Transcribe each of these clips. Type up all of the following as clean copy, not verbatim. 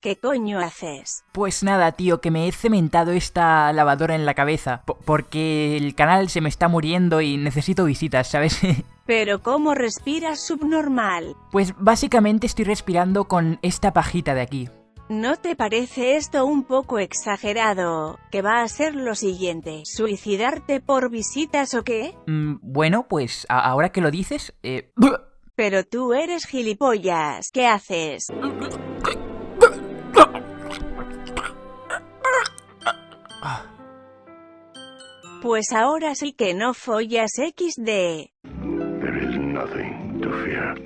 ¿Qué coño haces? Pues nada, tío, que me he cementado esta lavadora en la cabeza, porque el canal se me está muriendo y necesito visitas, ¿sabes? ¿Pero cómo respiras subnormal? Pues básicamente estoy respirando con esta pajita de aquí. ¿No te parece esto un poco exagerado? ¿Que va a ser lo siguiente? ¿Suicidarte por visitas o qué? Bueno, pues ahora que lo dices, Pero tú eres gilipollas. ¿Qué haces? Pues ahora sí que no follas XD. There is nothing to fear.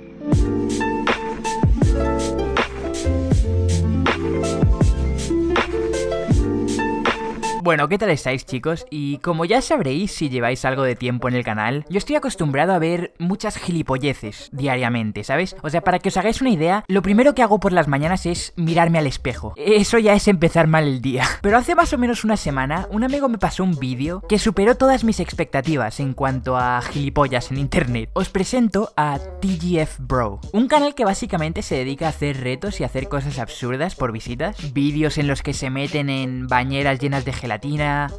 Bueno, ¿qué tal estáis, chicos? Y como ya sabréis si lleváis algo de tiempo en el canal, yo estoy acostumbrado a ver muchas gilipolleces diariamente, ¿sabes? O sea, para que os hagáis una idea, lo primero que hago por las mañanas es mirarme al espejo. Eso ya es empezar mal el día. Pero hace más o menos una semana, un amigo me pasó un vídeo que superó todas mis expectativas en cuanto a gilipollas en internet. Os presento a TGF Bro, un canal que básicamente se dedica a hacer retos y hacer cosas absurdas por visitas. Vídeos en los que se meten en bañeras llenas de gelatina,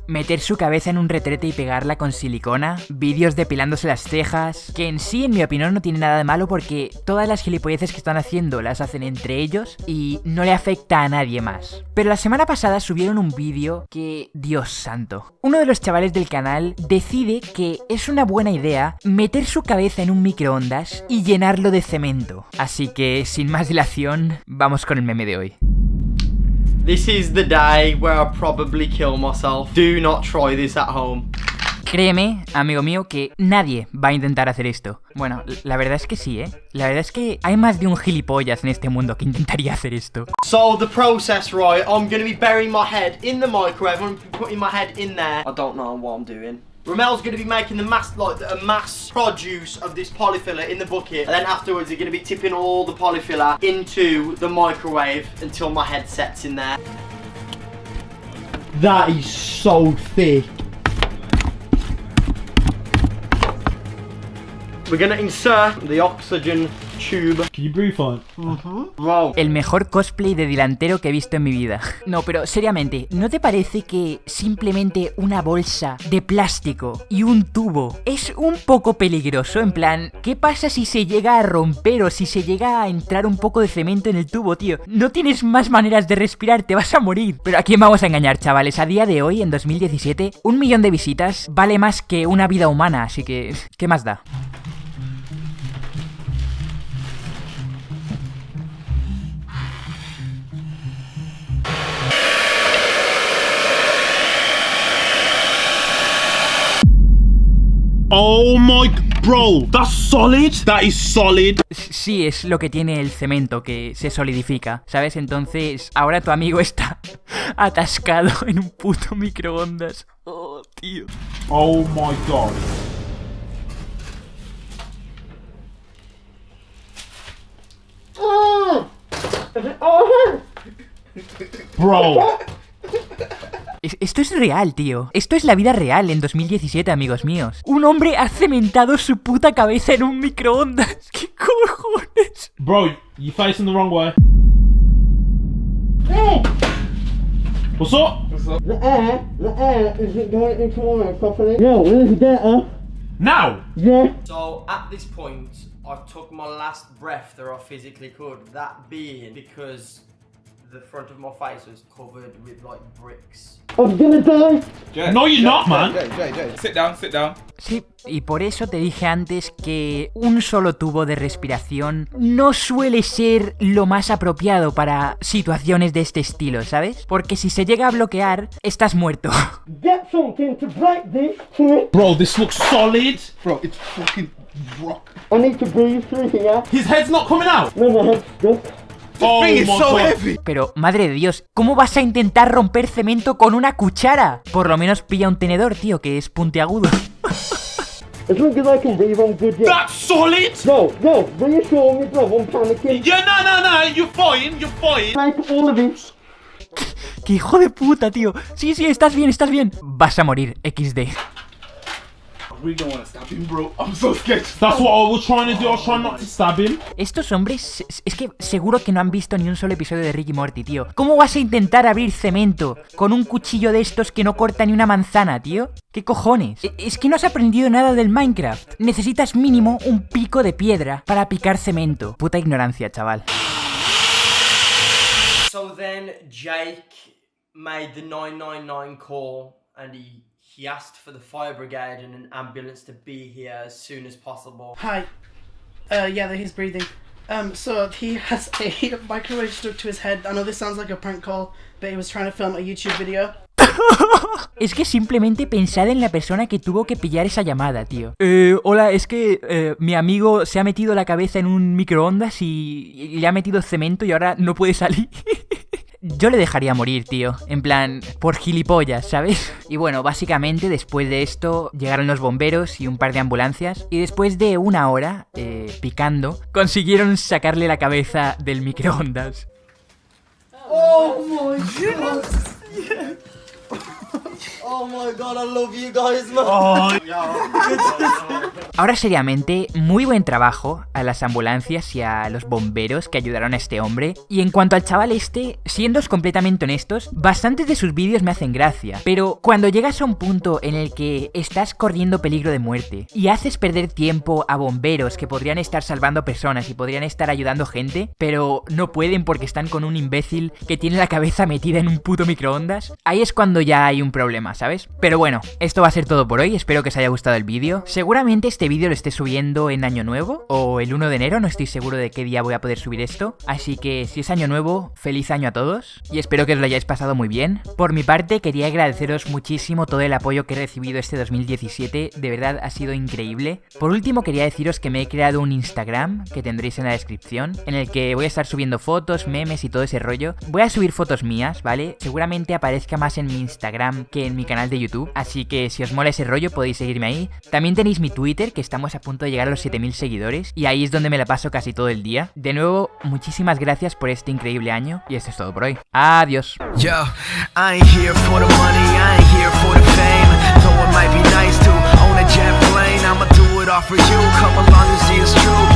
meter su cabeza en un retrete y pegarla con silicona, vídeos depilándose las cejas, que en sí, en mi opinión, no tiene nada de malo porque todas las gilipolleces que están haciendo las hacen entre ellos y no le afecta a nadie más. Pero la semana pasada subieron un vídeo que, Dios santo, uno de los chavales del canal decide que es una buena idea meter su cabeza en un microondas y llenarlo de cemento. Así que, sin más dilación, vamos con el meme de hoy. This is the day where I'll probably kill myself. Do not try this at home. Créeme, amigo mío, que nadie va a intentar hacer esto. Bueno, la verdad es que sí, ¿eh? La verdad es que hay más de un gilipollas en este mundo que intentaría hacer esto. So the process, right? I'm gonna be burying my head in the microwave. I'm gonna be putting my head in there. I don't know what I'm doing. Ramel's going to be making the mass produce of this polyfiller in the bucket, and then afterwards they're going to be tipping all the polyfiller into the microwave until my head sets in there. That is so thick. We're going to insert the oxygen tube. Can you breathe on? Wow. El mejor cosplay de delantero que he visto en mi vida. No, pero seriamente, ¿no te parece que simplemente una bolsa de plástico y un tubo es un poco peligroso? En plan, ¿qué pasa si se llega a romper o si se llega a entrar un poco de cemento en el tubo, tío? No tienes más maneras de respirar, te vas a morir. Pero ¿a quién vamos a engañar, chavales? A día de hoy, en 2017, 1 millón de visitas vale más que una vida humana, así que, ¿qué más da? Oh my... Bro, that's solid. That is solid. Sí, es lo que tiene el cemento, que se solidifica, ¿sabes? Entonces, ahora tu amigo está atascado en un puto microondas. Oh, tío. Oh my god. Bro. Esto es real, tío. Esto es la vida real en 2017, amigos míos. Un hombre ha cementado su puta cabeza en un microondas. ¿Qué cojones? Bro, you facing the wrong way. What's up? The air isn't going into water properly. Yeah, where's better? Now? Yeah. So at this point, I took my last breath that I physically could. That being because the front of my face was covered with like bricks. I'm gonna die. Jay, No, you're not, man. Jay. Sit down, sit down. Sí, y por eso te dije antes que un solo tubo de respiración no suele ser lo más apropiado para situaciones de este estilo, ¿sabes? Porque si se llega a bloquear, estás muerto. Get something to break this here. Bro, this looks solid. Bro, it's fucking rock. I need to breathe through here. His head's not coming out. No, my head's stuck. Oh Thing is my so god. heavy. Pero, madre de Dios, ¿cómo vas a intentar romper cemento con una cuchara? Por lo menos pilla un tenedor, tío, que es puntiagudo. As long as I can breathe, I'm good. Yeah. That's solid. No, reassure me, bro. I'm panicking. Yeah, no. You're fine. You're fine. Like all of this. ¡Qué hijo de puta, tío! Sí, estás bien. Vas a morir, XD. really don't want to stab him, bro. I'm so scared. That's what I was trying to do. I was trying not to stab him. Estos hombres, es que seguro que no han visto ni un solo episodio de Rick y Morty, tío. ¿Cómo vas a intentar abrir cemento con un cuchillo de estos que no corta ni una manzana, tío? ¿Qué cojones? Es que no has aprendido nada del Minecraft. Necesitas mínimo un pico de piedra para picar cemento. Puta ignorancia, chaval. So then Jake made the 999 call and he asked for the fire brigade and an ambulance to be here as soon as possible. Hi. Yeah, he's breathing. So he has a microwave stuck to his head. I know this sounds like a prank call, but he was trying to film a YouTube video. Es que simplemente pensad en la persona que tuvo que pillar esa llamada, tío. Hola, es que mi amigo se ha metido la cabeza en un microondas y le ha metido cemento y ahora no puede salir. Yo le dejaría morir, tío. En plan, por gilipollas, ¿sabes? Y bueno, básicamente después de esto llegaron los bomberos y un par de ambulancias. Y después de una hora, picando, consiguieron sacarle la cabeza del microondas. Oh my god! Oh my god, I love you guys, man. Ahora seriamente, muy buen trabajo a las ambulancias y a los bomberos que ayudaron a este hombre. Y en cuanto al chaval este, siéndoos completamente honestos, bastantes de sus vídeos me hacen gracia. Pero cuando llegas a un punto en el que estás corriendo peligro de muerte y haces perder tiempo a bomberos que podrían estar salvando personas y podrían estar ayudando gente, pero no pueden porque están con un imbécil que tiene la cabeza metida en un puto microondas, ahí es cuando ya hay un problema, ¿sabes? Pero bueno, esto va a ser todo por hoy, espero que os haya gustado el vídeo. Seguramente este vídeo lo esté subiendo en Año Nuevo o el 1 de enero, no estoy seguro de qué día voy a poder subir esto. Así que si es Año Nuevo, feliz año a todos y espero que os lo hayáis pasado muy bien. Por mi parte, quería agradeceros muchísimo todo el apoyo que he recibido este 2017, de verdad ha sido increíble. Por último, quería deciros que me he creado un Instagram, que tendréis en la descripción, en el que voy a estar subiendo fotos, memes y todo ese rollo. Voy a subir fotos mías, ¿vale? Seguramente aparezca más en mi Instagram que en mi canal de YouTube, así que si os mola ese rollo podéis seguirme ahí. También tenéis mi Twitter, que estamos a punto de llegar a los 7000 seguidores y ahí es donde me la paso casi todo el día. De nuevo, muchísimas gracias por este increíble año y esto es todo por hoy. Adiós. Yo, I ain't here for the money, I ain't here for the fame. Though it might be nice to own a jet plane, I'ma do it all for you. Come along and see it's true.